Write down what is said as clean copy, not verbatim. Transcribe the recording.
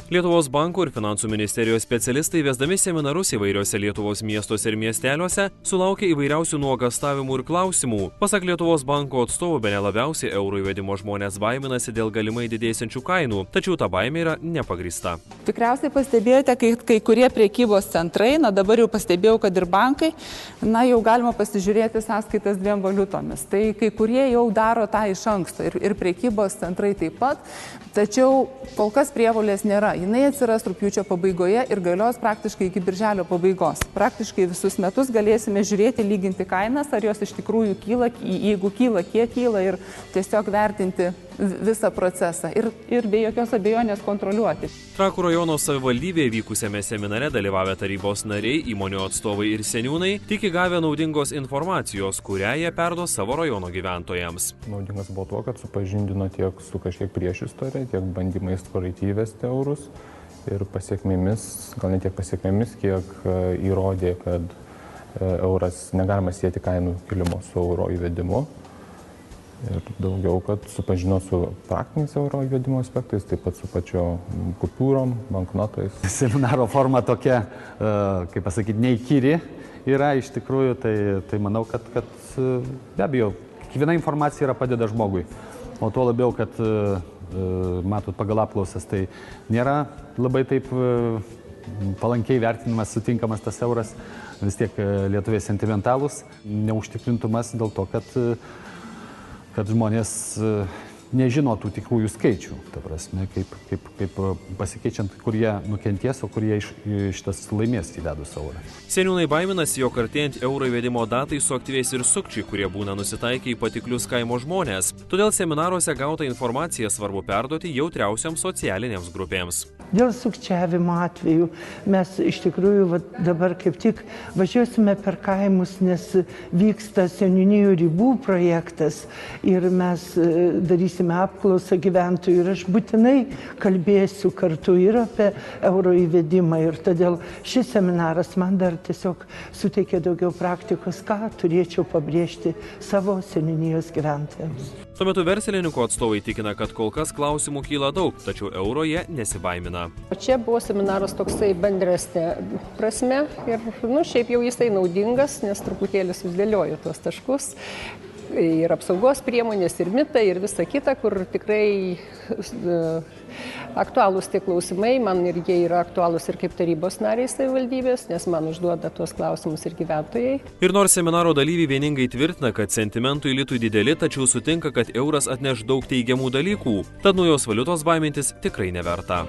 Lietuvos banko ir finansų ministerijos specialistai vesdami seminarus įvairiose Lietuvos miestuose ir miesteliuose sulaukė įvairiausių nuogastavimų ir klausimų. Pasak Lietuvos banko atstovų, bene labiausiai euro įvedimo žmonės baiminasi dėl galimai didėsiančių kainų, tačiau ta baimė yra nepagrįsta. Tikriausiai pastebėjote, kai kurie prekybos centrai, dabar jau pastebėjau, kad ir bankai, jau galima pasižiūrėti sąskaitas dviem valiutomis. Tai kai kurie jau daro tą iš anksto ir prekybos centrai taip pat, tačiau kol kas prievolės nėra. Jinai atsiras rugpjūčio pabaigoje ir galios praktiškai iki birželio pabaigos. Praktiškai visus metus galėsime žiūrėti, lyginti kainas, ar jos iš tikrųjų kyla, jeigu kyla, kiek kyla ir tiesiog vertinti visą procesą ir be jokios abejonės kontroliuoti. Trakų rajono savivaldybėje vykusiame seminare dalyvavę tarybos nariai, įmonių atstovai ir seniūnai tiki gavę naudingos informacijos, kurią jie perduos savo rajono gyventojams. Naudingas buvo tuo, kad supažindino tiek su kažkiek priešistorė, tiek bandymais tvariai įvesti eurus ir pasiekmėmis, gal ne tiek pasiekmėmis, kiek įrodė, kad euras negalima sieti kainų kilimo su euro įvedimu. Ir daugiau, kad supažino su praktiniais euro įvedimo aspektais, taip pat su pačio kupiūrom, banknotais. Seminaro forma tokia, kaip pasakyti, neįkyri yra iš tikrųjų, tai manau, kad be abejo, kiekviena informacija padeda žmogui. O tuo labiau, kad matot pagal apklausas, tai nėra labai taip palankiai vertinimas, sutinkamas tas euras, vis tiek lietuviai sentimentalūs, neužtikrintumas dėl to, kad žmonės nežino tų tikrųjų skaičių, ta prasme, kaip pasikeičiant, kur jie nukentės, o kur jie šitas laimės įvedus eurą. Seniūnai baiminasi, jog artėjant euro įvedimo datai suaktyvės ir sukčiai, kurie būna nusitaikę į patiklius kaimo žmonės. Todėl seminaruose gautą informaciją svarbu perduoti jautriausioms socialinėms grupėms. Dėl sukčiavimo atveju mes iš tikrųjų dabar kaip tik važiuosime per kaimus, nes vyksta seniūnijų ribų projektas ir mes darysime apklausą gyventojų ir aš būtinai kalbėsiu kartu ir apie euro įvedimą ir todėl šis seminaras man dar tiesiog suteikė daugiau praktikos, ką turėčiau pabrėžti savo seniūnijos gyventojams. Tuo metu verslininkų atstovai tikina, kad kol kas klausimų kyla daug, tačiau euro jie nesibaimina. Čia buvo seminaras toksai bendresnė prasme ir šiaip jau jisai naudingas, nes truputėlį susidėliojo tuos taškus. Ir apsaugos priemonės, ir mitai, ir visa kita, kur tikrai aktualūs tie klausimai, man ir jie yra aktualūs ir kaip tarybos nariai savivaldybės, nes man užduoda tuos klausimus ir gyventojai. Ir nors seminaro dalyviai vieningai tvirtina, kad sentimentų litui dideli, tačiau sutinka, kad euras atneš daug teigiamų dalykų, tad naujos valiutos baimintis tikrai neverta.